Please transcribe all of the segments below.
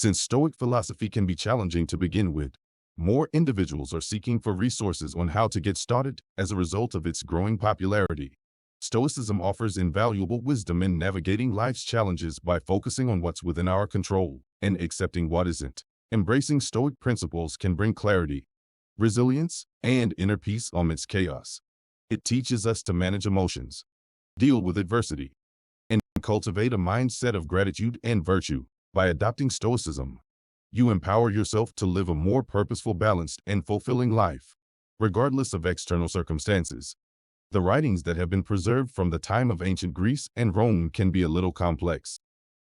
Since Stoic philosophy can be challenging to begin with, more individuals are seeking for resources on how to get started as a result of its growing popularity. Stoicism offers invaluable wisdom in navigating life's challenges by focusing on what's within our control and accepting what isn't. Embracing Stoic principles can bring clarity, resilience, and inner peace amidst chaos. It teaches us to manage emotions, deal with adversity, and cultivate a mindset of gratitude and virtue. By adopting Stoicism, you empower yourself to live a more purposeful, balanced, and fulfilling life, regardless of external circumstances. The writings that have been preserved from the time of ancient Greece and Rome can be a little complex,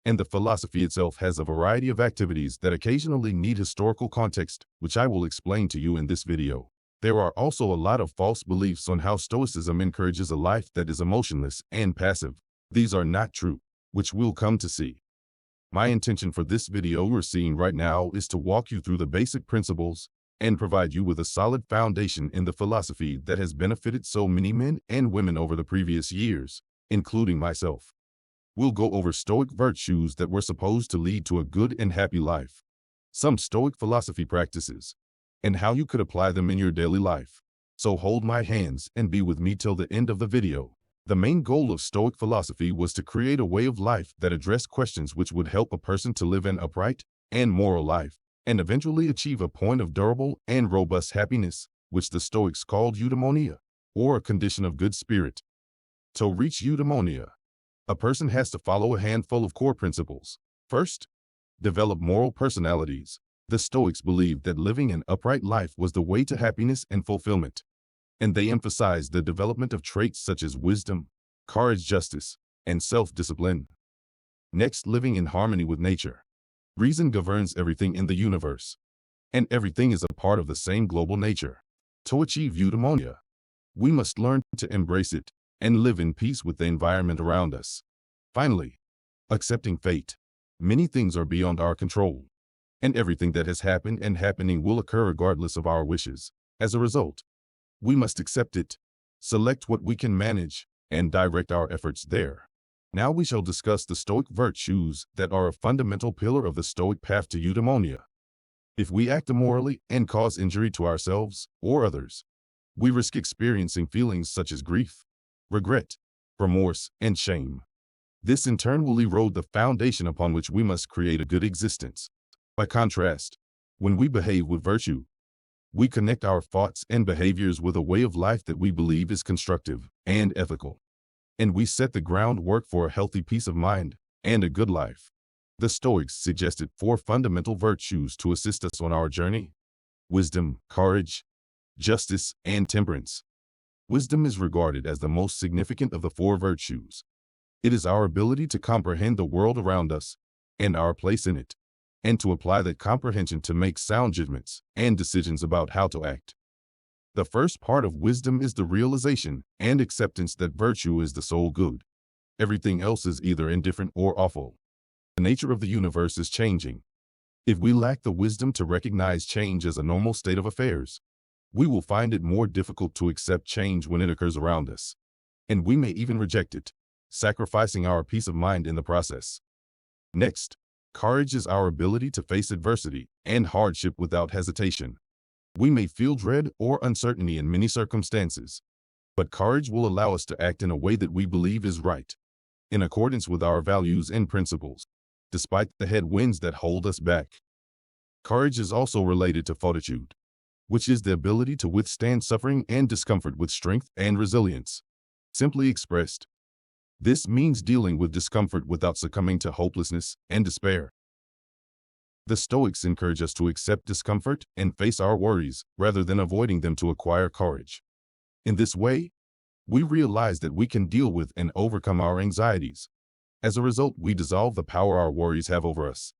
and the philosophy itself has a variety of activities that occasionally need historical context, which I will explain to you in this video. There are also a lot of false beliefs on how Stoicism encourages a life that is emotionless and passive. These are not true, which we'll come to see. My intention for this video you're seeing right now is to walk you through the basic principles and provide you with a solid foundation in the philosophy that has benefited so many men and women over the previous years, including myself. We'll go over Stoic virtues that were supposed to lead to a good and happy life, some Stoic philosophy practices, and how you could apply them in your daily life. So hold my hands and be with me till the end of the video. The main goal of Stoic philosophy was to create a way of life that addressed questions which would help a person to live an upright and moral life, and eventually achieve a point of durable and robust happiness, which the Stoics called eudaimonia, or a condition of good spirit. To reach eudaimonia, a person has to follow a handful of core principles. First, develop moral personalities. The Stoics believed that living an upright life was the way to happiness and fulfillment, and they emphasized the development of traits such as wisdom, courage, justice, and self-discipline. Next, living in harmony with nature. Reason governs everything in the universe, and everything is a part of the same global nature. To achieve eudaimonia, we must learn to embrace it and live in peace with the environment around us. Finally, accepting fate. Many things are beyond our control, and everything that has happened and happening will occur regardless of our wishes. As a result, we must accept it, select what we can manage, and direct our efforts there. Now we shall discuss the Stoic virtues that are a fundamental pillar of the Stoic path to eudaimonia. If we act immorally and cause injury to ourselves or others, we risk experiencing feelings such as grief, regret, remorse, and shame. This in turn will erode the foundation upon which we must create a good existence. By contrast, when we behave with virtue, we connect our thoughts and behaviors with a way of life that we believe is constructive and ethical, and we set the groundwork for a healthy peace of mind and a good life. The Stoics suggested 4 fundamental virtues to assist us on our journey: wisdom, courage, justice, and temperance. Wisdom is regarded as the most significant of the 4 virtues. It is our ability to comprehend the world around us and our place in it, and to apply that comprehension to make sound judgments and decisions about how to act. The first part of wisdom is the realization and acceptance that virtue is the sole good. Everything else is either indifferent or awful. The nature of the universe is changing. If we lack the wisdom to recognize change as a normal state of affairs, we will find it more difficult to accept change when it occurs around us, and we may even reject it, sacrificing our peace of mind in the process. Next, courage is our ability to face adversity and hardship without hesitation. We may feel dread or uncertainty in many circumstances, but courage will allow us to act in a way that we believe is right, in accordance with our values and principles, despite the headwinds that hold us back. Courage is also related to fortitude, which is the ability to withstand suffering and discomfort with strength and resilience. Simply expressed, this means dealing with discomfort without succumbing to hopelessness and despair. The Stoics encourage us to accept discomfort and face our worries rather than avoiding them to acquire courage. In this way, we realize that we can deal with and overcome our anxieties. As a result, we dissolve the power our worries have over us.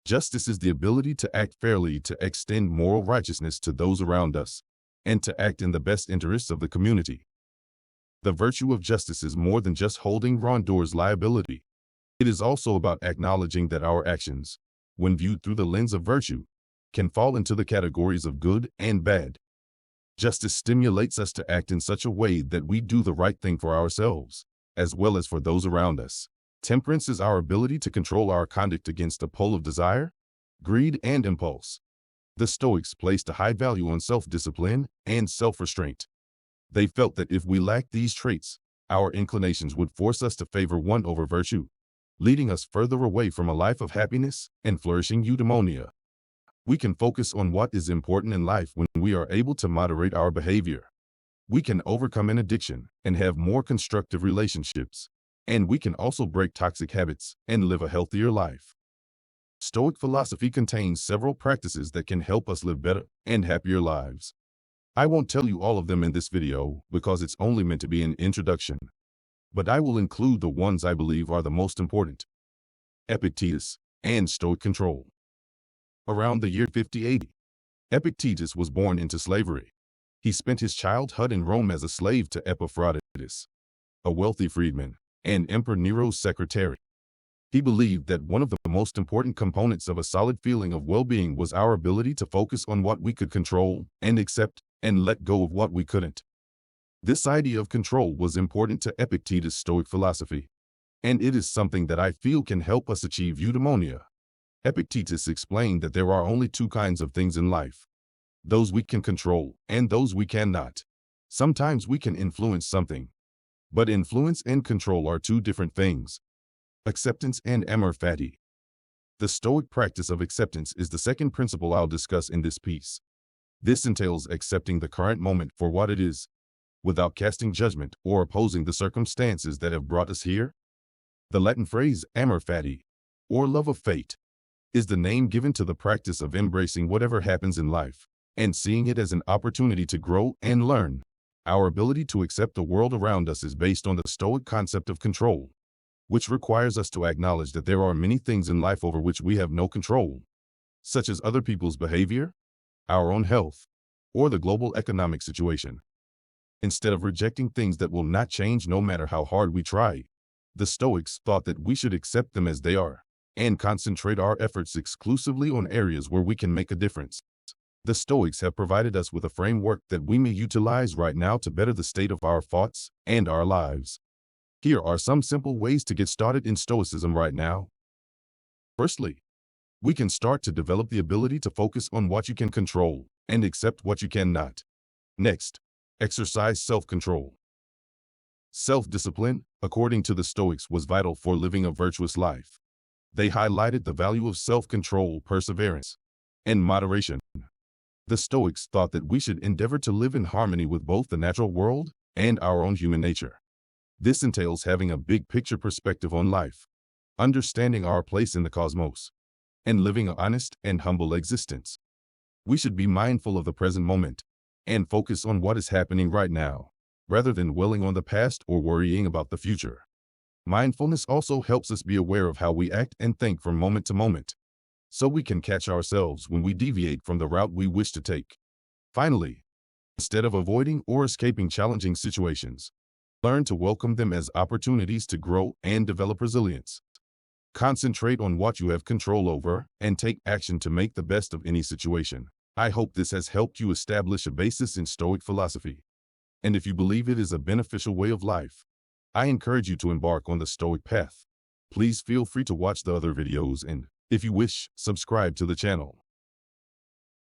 Justice is the ability to act fairly, to extend moral righteousness to those around us, and to act in the best interests of the community. The virtue of justice is more than just holding wrongdoers liability. It is also about acknowledging that our actions, when viewed through the lens of virtue, can fall into the categories of good and bad. Justice stimulates us to act in such a way that we do the right thing for ourselves, as well as for those around us. Temperance is our ability to control our conduct against a pull of desire, greed, and impulse. The Stoics placed a high value on self-discipline and self-restraint. They felt that if we lacked these traits, our inclinations would force us to favor one over virtue, leading us further away from a life of happiness and flourishing eudaimonia. We can focus on what is important in life when we are able to moderate our behavior. We can overcome an addiction and have more constructive relationships. And we can also break toxic habits and live a healthier life. Stoic philosophy contains several practices that can help us live better and happier lives. I won't tell you all of them in this video because it's only meant to be an introduction. But I will include the ones I believe are the most important. Epictetus and Stoic control. Around the year 50 AD, Epictetus was born into slavery. He spent his childhood in Rome as a slave to Epaphroditus, a wealthy freedman, and Emperor Nero's secretary. He believed that one of the most important components of a solid feeling of well-being was our ability to focus on what we could control and accept and let go of what we couldn't. This idea of control was important to Epictetus' Stoic philosophy, and it is something that I feel can help us achieve eudaimonia. Epictetus explained that there are only two kinds of things in life: those we can control and those we cannot. Sometimes we can influence something, but influence and control are two different things. Acceptance and amor fati. The Stoic practice of acceptance is the second principle I'll discuss in this piece. This entails accepting the current moment for what it is, without casting judgment or opposing the circumstances that have brought us here. The Latin phrase amor fati, or love of fate, is the name given to the practice of embracing whatever happens in life and seeing it as an opportunity to grow and learn. Our ability to accept the world around us is based on the Stoic concept of control, which requires us to acknowledge that there are many things in life over which we have no control, such as other people's behavior, our own health, or the global economic situation. Instead of rejecting things that will not change no matter how hard we try, the Stoics thought that we should accept them as they are and concentrate our efforts exclusively on areas where we can make a difference. The Stoics have provided us with a framework that we may utilize right now to better the state of our thoughts and our lives. Here are some simple ways to get started in Stoicism right now. Firstly, we can start to develop the ability to focus on what you can control and accept what you cannot. Next, exercise self-control. Self-discipline, according to the Stoics, was vital for living a virtuous life. They highlighted the value of self-control, perseverance, and moderation. The Stoics thought that we should endeavor to live in harmony with both the natural world and our own human nature. This entails having a big picture perspective on life, understanding our place in the cosmos, and living an honest and humble existence. We should be mindful of the present moment and focus on what is happening right now, rather than dwelling on the past or worrying about the future. Mindfulness also helps us be aware of how we act and think from moment to moment, so we can catch ourselves when we deviate from the route we wish to take. Finally, instead of avoiding or escaping challenging situations, learn to welcome them as opportunities to grow and develop resilience. Concentrate on what you have control over and take action to make the best of any situation. I hope this has helped you establish a basis in Stoic philosophy. And if you believe it is a beneficial way of life, I encourage you to embark on the Stoic path. Please feel free to watch the other videos and, if you wish, subscribe to the channel.